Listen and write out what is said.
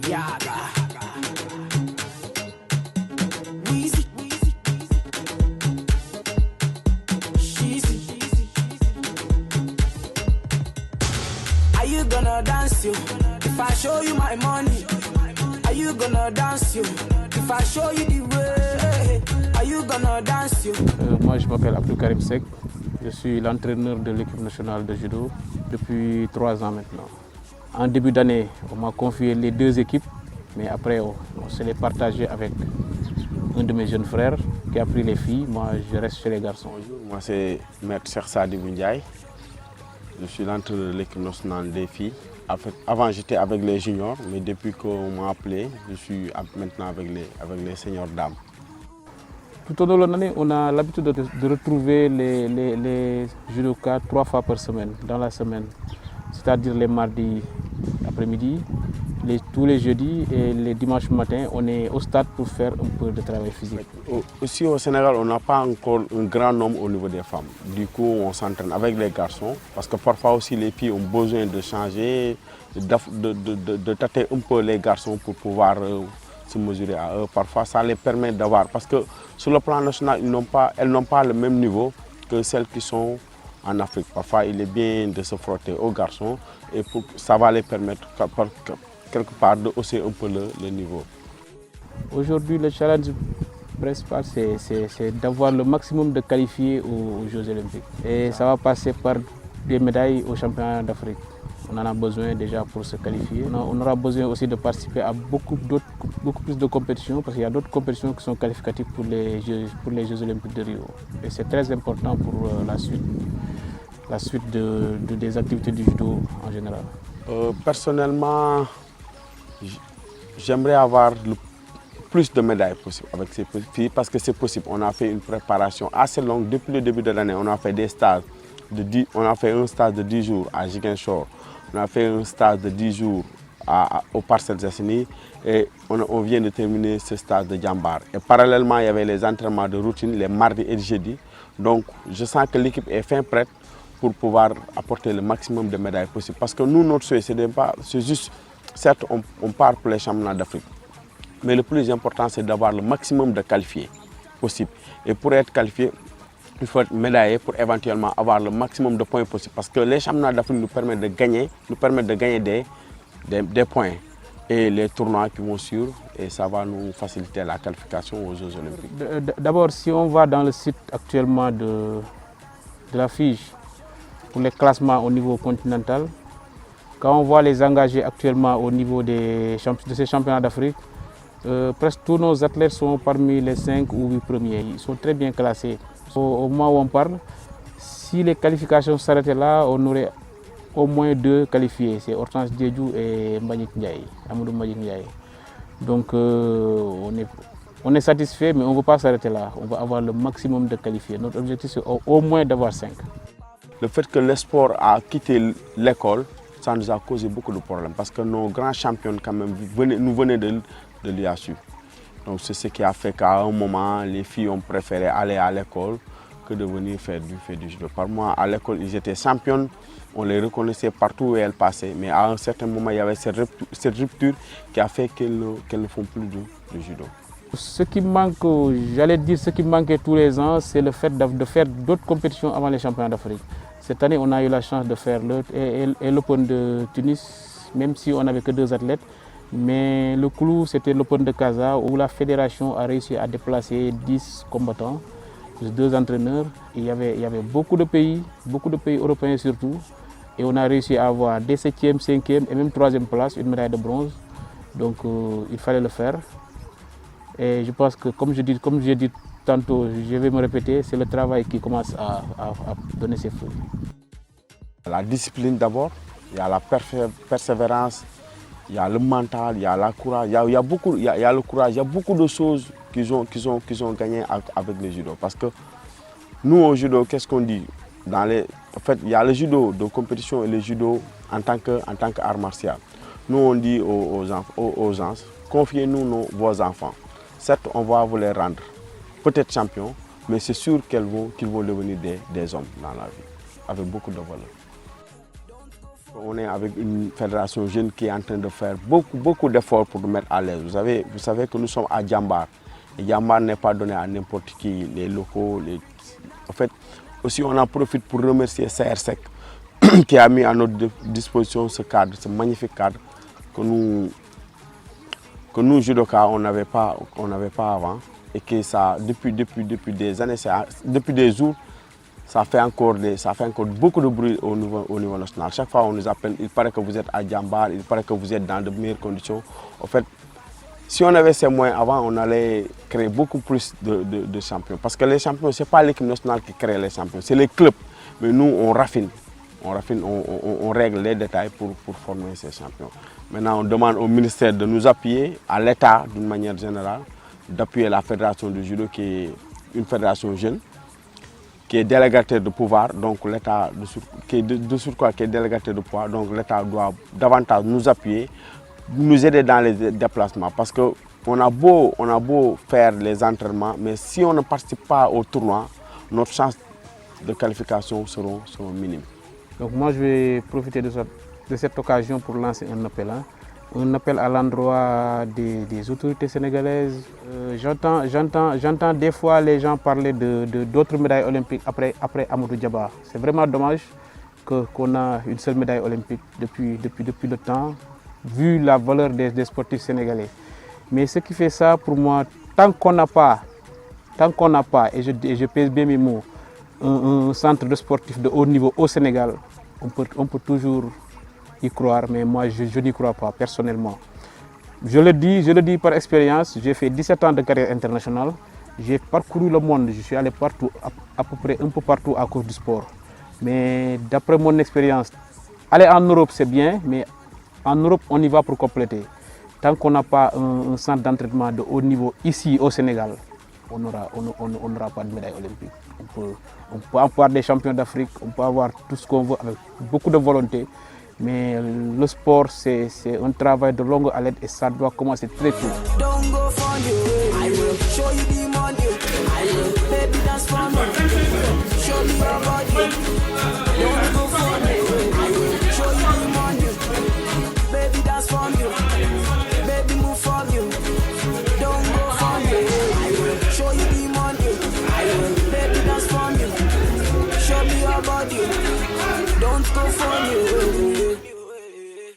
Yaga. Weezy. Sheezy. Are you gonna dance you? If I show you my money, are you gonna dance you? If I show you the way, are you gonna dance you? Moi je m'appelle Abdou Karim Seck, je suis l'entraîneur de l'équipe nationale de judo depuis 3 ans maintenant. En début d'année, on m'a confié les 2 équipes, mais après on se les partagé avec un de mes jeunes frères qui a pris les filles, moi je reste chez les garçons. Bonjour, moi c'est Maître Cheikh Sadibou Ndiaye, je suis l'entraîneur de l'équipe nationale des filles. En fait, avant j'étais avec les juniors, mais depuis qu'on m'a appelé, je suis maintenant avec les seniors dames. Tout au long de l'année, on a l'habitude de retrouver les judokas 3 fois par semaine, dans la semaine. C'est-à-dire les mardis après-midi, tous les jeudis et les dimanches matin, on est au stade pour faire un peu de travail physique. Aussi au Sénégal, on n'a pas encore un grand nombre au niveau des femmes. Du coup, on s'entraîne avec les garçons, parce que parfois aussi les filles ont besoin de changer, de tâter un peu les garçons pour pouvoir se mesurer à eux. Parfois, ça les permet d'avoir, parce que sur le plan national, elles n'ont pas le même niveau que celles qui sont en Afrique. Parfois, il est bien de se frotter aux garçons et ça va les permettre quelque part de hausser un peu le niveau. Aujourd'hui, le challenge principal, c'est d'avoir le maximum de qualifiés aux Jeux Olympiques. Et ça va passer par des médailles aux championnats d'Afrique. On en a besoin déjà pour se qualifier. On aura besoin aussi de participer à beaucoup plus de compétitions, parce qu'il y a d'autres compétitions qui sont qualificatives pour les Jeux Olympiques de Rio. Et c'est très important pour la suite des activités du judo en général. Personnellement, j'aimerais avoir le plus de médailles possible avec ces filles, parce que c'est possible. On a fait une préparation assez longue depuis le début de l'année. On a fait des stages on a fait un stage de 10 jours à Ziguinchor. On a fait un stage de 10 jours au Parcelles Assainies et on vient de terminer ce stage de Djambar. Et parallèlement, il y avait les entraînements de routine les mardis et les jeudis. Donc je sens que l'équipe est fin prête pour pouvoir apporter le maximum de médailles possible. Parce que nous, notre souhait, c'est juste, certes, on part pour les championnats d'Afrique. Mais le plus important, c'est d'avoir le maximum de qualifiés possible. Et pour être qualifié, il faut être médaillé pour éventuellement avoir le maximum de points possible. Parce que les championnats d'Afrique nous permettent de gagner des points. Et les tournois qui vont suivre, et ça va nous faciliter la qualification aux Jeux Olympiques. D'abord, si on va dans le site actuellement de la FIGE, pour les classements au niveau continental, quand on voit les engagés actuellement au niveau de ces championnats d'Afrique, presque tous nos athlètes sont parmi les 5 ou 8 premiers. Ils sont très bien classés. Au moment où on parle, si les qualifications s'arrêtaient là, on aurait au moins 2 qualifiés. C'est Hortense Diédhiou et Amadou Mbagnick Ndiaye. Donc on est satisfait, mais on ne veut pas s'arrêter là. On va avoir le maximum de qualifiés. Notre objectif, c'est au moins d'avoir 5. Le fait que le sport a quitté l'école, ça nous a causé beaucoup de problèmes, parce que nos grands champions quand même nous venaient de l'IASU. Donc c'est ce qui a fait qu'à un moment, les filles ont préféré aller à l'école que de venir faire du judo. Par moi, à l'école, ils étaient championnes, on les reconnaissait partout où elles passaient, mais à un certain moment, il y avait cette rupture qui a fait qu'elles ne font plus de judo. Ce qui manque, j'allais dire ce qui manquait tous les ans, c'est le fait de faire d'autres compétitions avant les championnats d'Afrique. Cette année, on a eu la chance de faire l'Open de Tunis, même si on n'avait que 2 athlètes. Mais le clou, c'était l'Open de Casa, où la fédération a réussi à déplacer 10 combattants, plus 2 entraîneurs. Il y avait beaucoup de pays européens surtout. Et on a réussi à avoir des 7e, 5e et même 3e place, une médaille de bronze. Donc il fallait le faire. Et je pense que, comme j'ai dit tantôt, je vais me répéter, c'est le travail qui commence à donner ses fruits. La discipline d'abord, il y a la persévérance, il y a le mental, il y a la courage, il y a le courage, il y a beaucoup de choses qu'ils ont gagnées avec le judo. Parce que nous au judo, qu'est-ce qu'on dit? En fait, il y a le judo de compétition et le judo en tant qu'art martial. Nous on dit aux gens, confiez-nous vos enfants. Certes, on va vous les rendre peut-être champions, mais c'est sûr qu'ils vont devenir des hommes dans la vie, avec beaucoup de valeur. On est avec une fédération jeune qui est en train de faire beaucoup d'efforts pour nous mettre à l'aise. Vous savez que nous sommes à Djambar. Et Djambar n'est pas donné à n'importe qui, les locaux. En fait, aussi on en profite pour remercier CRSEC qui a mis à notre disposition ce cadre, ce magnifique cadre que nous judokas, on n'avait pas avant. Et que ça, depuis des années, depuis des jours, ça fait encore beaucoup de bruit au niveau national. Chaque fois on nous appelle, il paraît que vous êtes à Djambar, il paraît que vous êtes dans de meilleures conditions. En fait, si on avait ces moyens avant, on allait créer beaucoup plus de champions. Parce que les champions, ce n'est pas l'équipe nationale qui crée les champions, c'est les clubs. Mais nous, on raffine, on règle les détails pour former ces champions. Maintenant, on demande au ministère de nous appuyer, à l'État d'une manière générale, d'appuyer la fédération de judo qui est une fédération jeune, qui est délégataire de pouvoir, donc l'État qui est délégataire de pouvoir, donc l'État doit davantage nous appuyer, nous aider dans les déplacements, parce qu'on a beau faire les entraînements, mais si on ne participe pas au tournoi, notre chance de qualification seront minimes. Donc moi je vais profiter de cette occasion pour lancer un appel. Un appel à l'endroit des autorités sénégalaises. J'entends des fois les gens parler d'autres médailles olympiques après Amadou Diaba. C'est vraiment dommage qu'on a une seule médaille olympique depuis le temps, vu la valeur des sportifs sénégalais. Mais ce qui fait ça pour moi, tant qu'on n'a pas, et je pèse bien mes mots, un centre de sportifs de haut niveau au Sénégal, on peut toujours y croire, mais moi je n'y crois pas personnellement. Je le dis par expérience, j'ai fait 17 ans de carrière internationale, j'ai parcouru le monde, je suis allé partout, à peu près un peu partout à cause du sport. Mais d'après mon expérience, aller en Europe c'est bien, mais en Europe on y va pour compléter. Tant qu'on n'a pas un centre d'entraînement de haut niveau ici au Sénégal, on n'aura pas de médaille olympique. On peut avoir des champions d'Afrique, on peut avoir tout ce qu'on veut avec beaucoup de volonté. Mais le sport, c'est un travail de longue haleine et ça doit commencer très tôt.